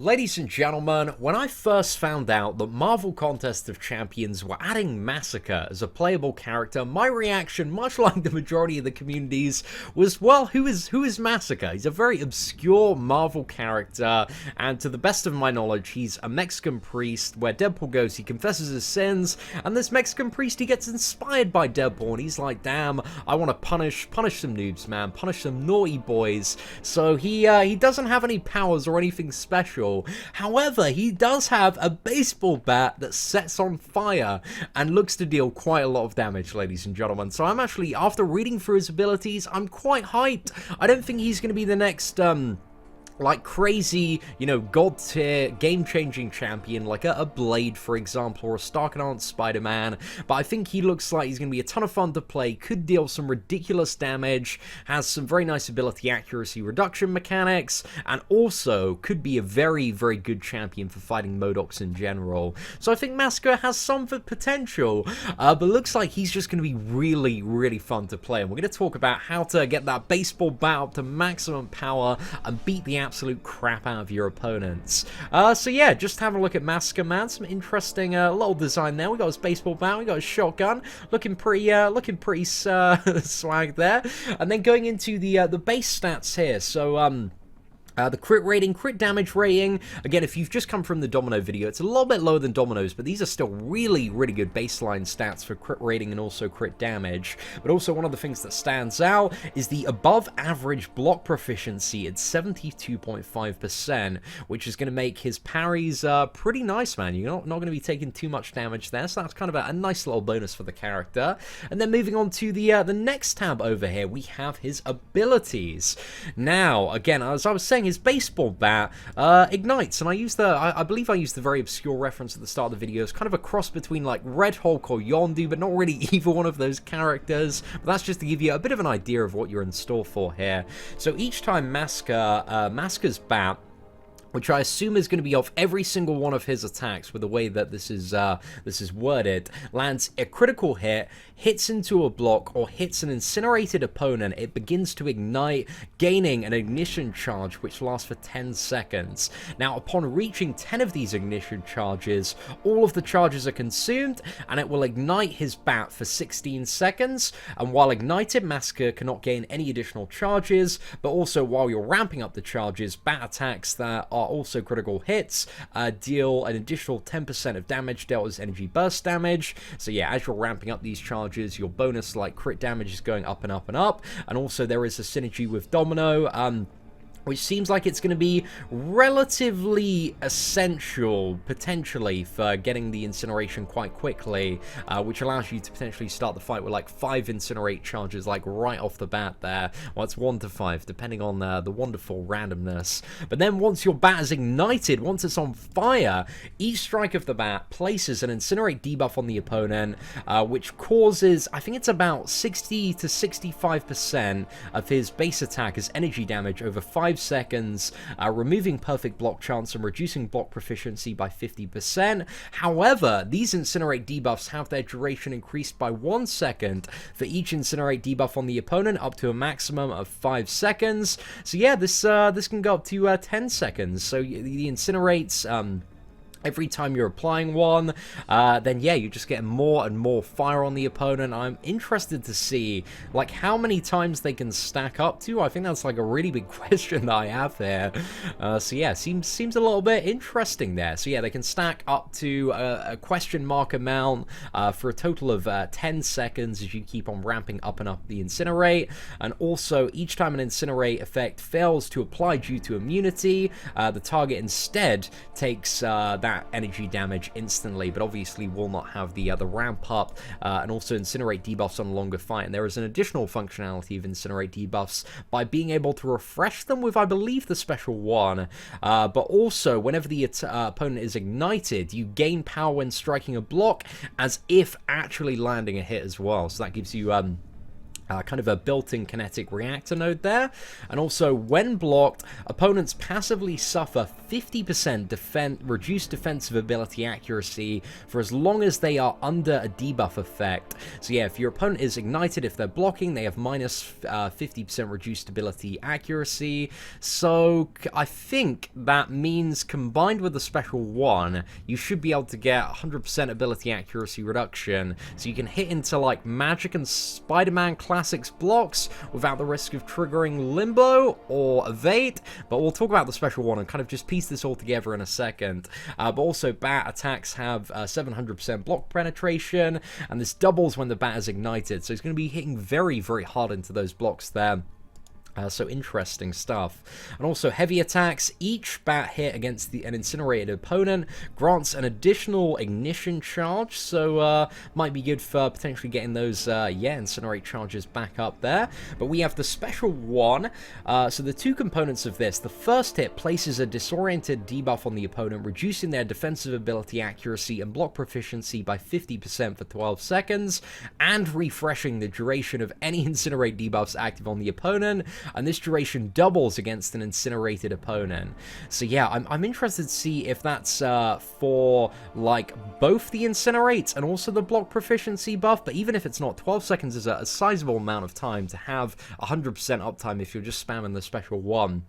Ladies and gentlemen, when I first found out that Marvel Contest of Champions were adding Masacre as a playable character, my reaction, much like the majority of the communities, was, well, who is Masacre? He's a very obscure Marvel character, and to the best of my knowledge, he's a Mexican priest. Where Deadpool goes, he confesses his sins, and this Mexican priest, he gets inspired by Deadpool, and he's like, damn, I want to punish some noobs, man, punish some naughty boys. So he doesn't have any powers or anything special. However, he does have a baseball bat that sets on fire and looks to deal quite a lot of damage, ladies and gentlemen. So I'm actually, after reading through his abilities, I'm quite hyped. I don't think he's going to be the next like crazy, you know, god tier, game-changing champion, like a Blade, for example, or a Stark Enhanced Spider-Man, but I think he looks like he's going to be a ton of fun to play, could deal some ridiculous damage, has some very nice ability accuracy reduction mechanics, and also could be a very, very good champion for fighting MODOKs in general. So I think Masacre has some potential, but looks like he's just going to be really, really fun to play, and we're going to talk about how to get that baseball bat up to maximum power and beat the absolute crap out of your opponents. So yeah, just have a look at Masacre, man. Some interesting little design there. We got his baseball bat, we got his shotgun, looking pretty swag there. And then going into the base stats here. So the crit rating, crit damage rating, again, if you've just come from the Domino video, it's a little bit lower than Domino's, but these are still really, really good baseline stats for crit rating and also crit damage. But also one of the things that stands out is the above average block proficiency at 72.5%, which is going to make his parries pretty nice, man. You're not going to be taking too much damage there, so that's kind of a nice little bonus for the character. And then moving on to the next tab over here, we have his abilities. Now, again, as I was saying, his baseball bat ignites, and I believe I used the very obscure reference at the start of the video. It's kind of a cross between like Red Hulk or Yondu, but not really either one of those characters. But that's just to give you a bit of an idea of what you're in store for here. So each time Masacre's bat, which I assume is going to be off every single one of his attacks with the way that this is worded, lands a critical hit, hits into a block, or hits an incinerated opponent, it begins to ignite, gaining an ignition charge which lasts for 10 seconds. Now, upon reaching 10 of these ignition charges, all of the charges are consumed, and it will ignite his bat for 16 seconds, and while ignited, Masacre cannot gain any additional charges, but also while you're ramping up the charges, bat attacks that are also critical hits deal an additional 10% of damage dealt as energy burst damage. So yeah, as you're ramping up these charges, your bonus like crit damage is going up and up and up. And also there is a synergy with Domino, which seems like it's going to be relatively essential, potentially, for getting the incineration quite quickly, which allows you to potentially start the fight with like 5 incinerate charges, like right off the bat there. Well, it's 1 to 5, depending on the wonderful randomness. But then once your bat is ignited, once it's on fire, each strike of the bat places an incinerate debuff on the opponent, which causes, I think it's about 60 to 65% of his base attack as energy damage over 5 seconds, removing perfect block chance and reducing block proficiency by 50%. However, these incinerate debuffs have their duration increased by 1 second for each incinerate debuff on the opponent, up to a maximum of 5 seconds. So yeah, this can go up to 10 seconds. So the incinerates every time you're applying one, then yeah, you're just getting more and more fire on the opponent. I'm interested to see like how many times they can stack up to. I think that's like a really big question that I have there. So yeah, seems a little bit interesting there. So yeah, they can stack up to a question mark amount for a total of 10 seconds as you keep on ramping up and up the incinerate. And also each time an incinerate effect fails to apply due to immunity, the target instead takes that energy damage instantly, but obviously will not have the ramp up, and also incinerate debuffs on a longer fight. And there is an additional functionality of incinerate debuffs by being able to refresh them with, I believe, the special one, but also whenever the opponent is ignited, you gain power when striking a block as if actually landing a hit as well. So that gives you kind of a built-in kinetic reactor node there. And also, when blocked, opponents passively suffer 50% reduced defensive ability accuracy for as long as they are under a debuff effect. So yeah, if your opponent is ignited, if they're blocking, they have minus 50% reduced ability accuracy. So I think that means combined with the special one, you should be able to get 100% ability accuracy reduction. So you can hit into like Magic and Spider-Man Classics blocks without the risk of triggering Limbo or Evade, but we'll talk about the special one and kind of just piece this all together in a second. But also, bat attacks have 700% block penetration, and this doubles when the bat is ignited, so he's going to be hitting very, very hard into those blocks there. So interesting stuff. And also heavy attacks. Each bat hit against an incinerated opponent grants an additional ignition charge, so might be good for potentially getting those incinerate charges back up there. But we have the special one. So the two components of this: the first hit places a disoriented debuff on the opponent, reducing their defensive ability accuracy and block proficiency by 50% for 12 seconds, and refreshing the duration of any incinerate debuffs active on the opponent. And this duration doubles against an incinerated opponent. So yeah, I'm interested to see if that's for like both the incinerate and also the block proficiency buff. But even if it's not, 12 seconds is a sizable amount of time to have 100% uptime if you're just spamming the special one.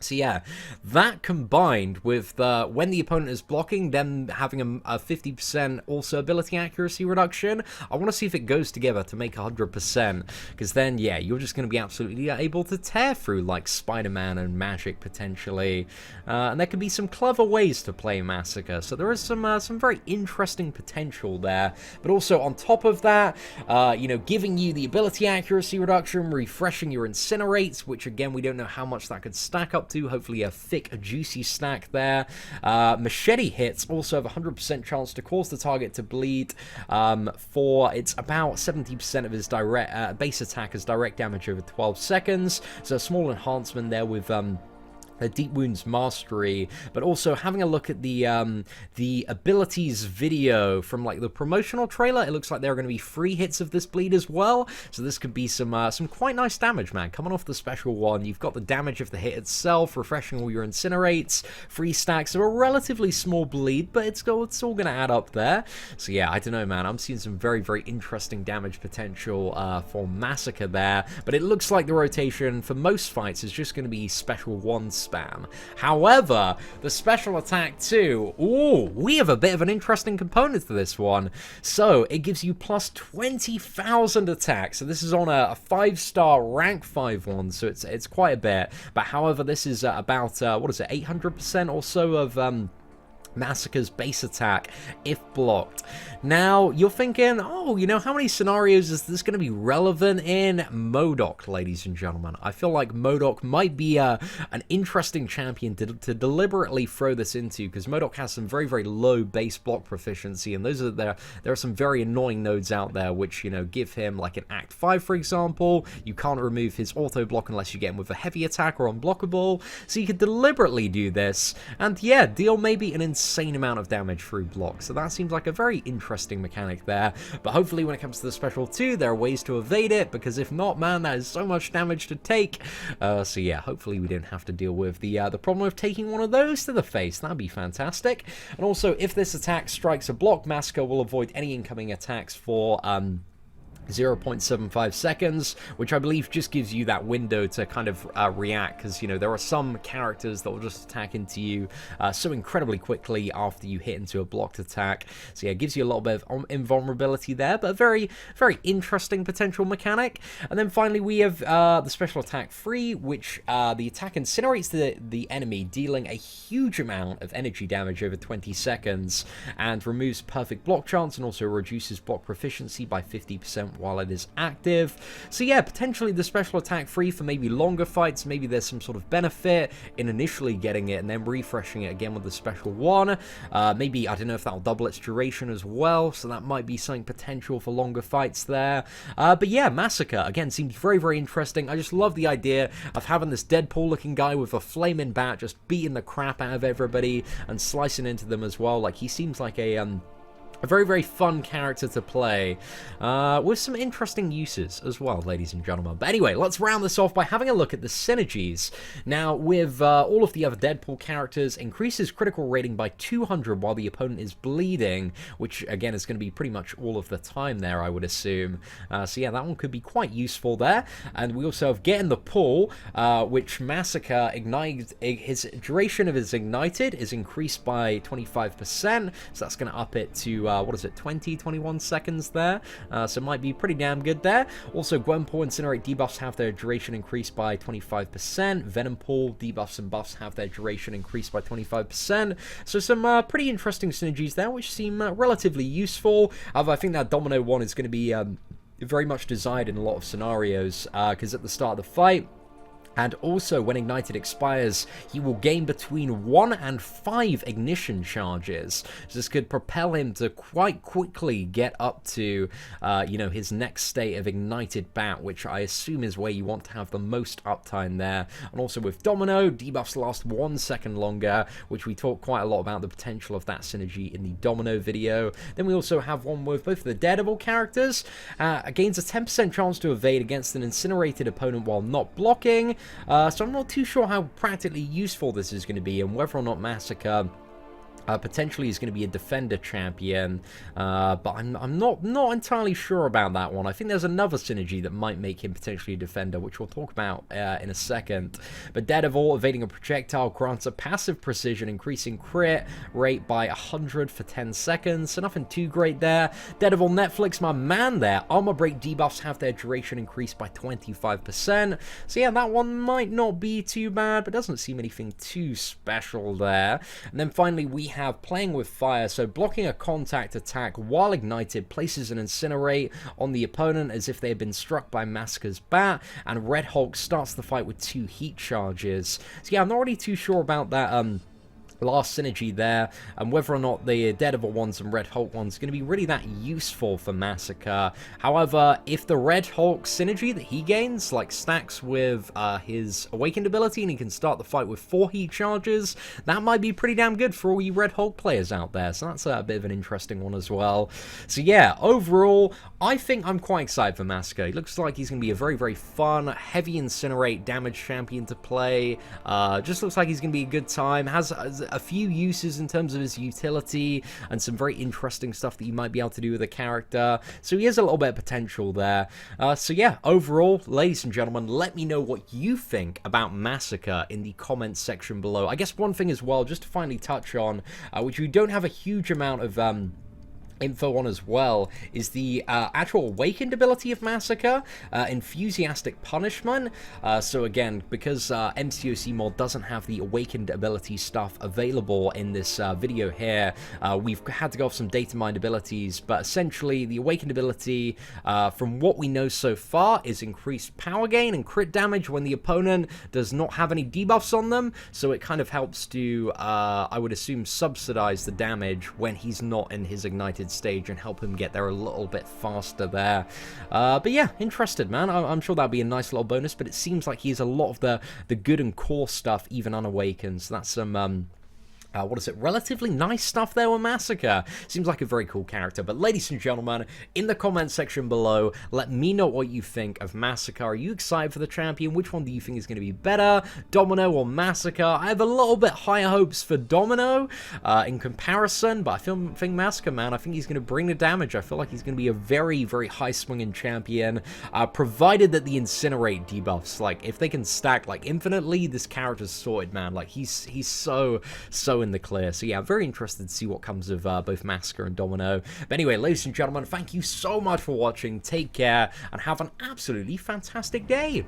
So yeah, that combined with when the opponent is blocking, then having a 50% also ability accuracy reduction, I want to see if it goes together to make 100%, because then, yeah, you're just going to be absolutely able to tear through, like, Spider-Man and Magic, potentially, and there could be some clever ways to play Massacre, so there is some very interesting potential there, but also on top of that, you know, giving you the ability accuracy reduction, refreshing your incinerates, which, again, we don't know how much that could stack up to. Hopefully a thick, juicy stack there. Machete hits also have a 100% chance to cause the target to bleed for it's about 70% of his direct base attack as direct damage over 12 seconds. So a small enhancement there with the Deep Wounds Mastery, but also having a look at the abilities video from like the promotional trailer. It looks like there are going to be 3 hits of this bleed as well, so this could be some quite nice damage, man. Coming off the special one, you've got the damage of the hit itself, refreshing all your incinerates, 3 stacks of a relatively small bleed, but it's all going to add up there. So yeah, I don't know, man. I'm seeing some very, very interesting damage potential for Massacre there, but it looks like the rotation for most fights is just going to be special one spam. However, the special attack 2, ooh, we have a bit of an interesting component to this one. So it gives you plus 20,000 attack. So this is on a 5-star rank 5 one, so it's quite a bit. But however, this is about what is it, 800% or so of Massacre's base attack if blocked. Now, you're thinking, oh, you know, how many scenarios is this going to be relevant in? MODOK, ladies and gentlemen. I feel like MODOK might be an interesting champion to deliberately throw this into, because MODOK has some very, very low base block proficiency, and those are there are some very annoying nodes out there which, you know, give him, like in Act 5, for example, you can't remove his auto block unless you get him with a heavy attack or unblockable, so you could deliberately do this, and yeah, deal maybe an insane amount of damage through block. So that seems like a very interesting mechanic there, but hopefully when it comes to the special 2, there are ways to evade it, because if not, man, that is so much damage to take. So yeah, hopefully we don't have to deal with the problem of taking one of those to the face. That'd be fantastic. And also, if this attack strikes a block, Massacre will avoid any incoming attacks for 0.75 seconds, which I believe just gives you that window to kind of react, because, you know, there are some characters that will just attack into you so incredibly quickly after you hit into a blocked attack. So yeah, it gives you a little bit of invulnerability there, but a very, very interesting potential mechanic. And then finally we have the special attack 3, which the attack incinerates the enemy, dealing a huge amount of energy damage over 20 seconds, and removes perfect block chance, and also reduces block proficiency by 50% while it is active. So yeah, potentially the special attack 3 for maybe longer fights. Maybe there's some sort of benefit in initially getting it and then refreshing it again with the special 1. Maybe, I don't know if that'll double its duration as well, so that might be something potential for longer fights there. But yeah, Massacre, again, seems very, very interesting. I just love the idea of having this Deadpool looking guy with a flaming bat just beating the crap out of everybody and slicing into them as well. Like, he seems like a a very, very fun character to play, with some interesting uses as well, ladies and gentlemen. But anyway, let's round this off by having a look at the synergies. Now, with all of the other Deadpool characters, increases critical rating by 200 while the opponent is bleeding, which, again, is going to be pretty much all of the time there, I would assume. So yeah, that one could be quite useful there. And we also have Get in the Pool, which Masacre ignites, his duration of his ignited is increased by 25%, so that's going to up it to what is it, 21 seconds there, so it might be pretty damn good there. Also, Gwenpool and Incinerate debuffs have their duration increased by 25%, Venom Pool debuffs and buffs have their duration increased by 25%, so some pretty interesting synergies there, which seem relatively useful. However, I think that Domino one is going to be very much desired in a lot of scenarios, because at the start of the fight, and also, when Ignited expires, he will gain between 1 and 5 ignition charges. So this could propel him to quite quickly get up to, you know, his next state of Ignited Bat, which I assume is where you want to have the most uptime there. And also with Domino, debuffs last 1 second longer, which we talked quite a lot about the potential of that synergy in the Domino video. Then we also have one with both of the Daredevil characters. Gains a 10% chance to evade against an incinerated opponent while not blocking. So I'm not too sure how practically useful this is going to be and whether or not Masacre potentially is going to be a defender champion, but I'm not entirely sure about that one. I think there's another synergy that might make him potentially a defender, which we'll talk about in a second. But Daredevil, evading a projectile, grants a passive precision, increasing crit rate by 100 for 10 seconds, so nothing too great there. Daredevil Netflix, my man there, armor break debuffs have their duration increased by 25%, so yeah, that one might not be too bad, but doesn't seem anything too special there. And then finally, we have Playing with Fire, so blocking a contact attack while ignited places an Incinerate on the opponent as if they had been struck by Massacre's bat, and Red Hulk starts the fight with 2 heat charges. So yeah, I'm not really too sure about that last synergy there, and whether or not the Daredevil ones and Red Hulk ones are going to be really that useful for Masacre. However, if the Red Hulk synergy that he gains like stacks with his Awakened ability and he can start the fight with 4 heat charges, that might be pretty damn good for all you Red Hulk players out there, so that's a bit of an interesting one as well. So yeah, overall, I think I'm quite excited for Masacre. He looks like he's going to be a very, very fun, heavy Incinerate damage champion to play. Just looks like he's going to be a good time. Has a few uses in terms of his utility and some very interesting stuff that you might be able to do with the character. So he has a little bit of potential there. So yeah, overall, ladies and gentlemen, let me know what you think about Masacre in the comments section below. I guess one thing as well, just to finally touch on, which we don't have a huge amount of info on as well, is the actual Awakened ability of Masacre, Enthusiastic Punishment. So again, because MCOC mod doesn't have the Awakened ability stuff available in this video here, we've had to go off some data mined abilities, but essentially the Awakened ability, from what we know so far, is increased power gain and crit damage when the opponent does not have any debuffs on them, so it kind of helps to, I would assume, subsidize the damage when he's not in his ignited stage and help him get there a little bit faster there. But yeah, interested, man. I'm sure that'll be a nice little bonus, but it seems like he has a lot of the good and core stuff even unawakened, so that's some what is it, relatively nice stuff there with Masacre. Seems like a very cool character. But ladies and gentlemen, in the comment section below, let me know what you think of Masacre. Are you excited for the champion? Which one do you think is going to be better, Domino or Masacre? I have a little bit higher hopes for Domino in comparison, but I think Masacre, man, I think he's going to bring the damage. I feel like he's going to be a very, very high swinging champion, provided that the Incinerate debuffs, like, if they can stack, like, infinitely, this character's sorted, man. Like, he's so in the clear. So yeah, I'm very interested to see what comes of both Masacre and Domino. But anyway, ladies and gentlemen, thank you so much for watching. Take care and have an absolutely fantastic day.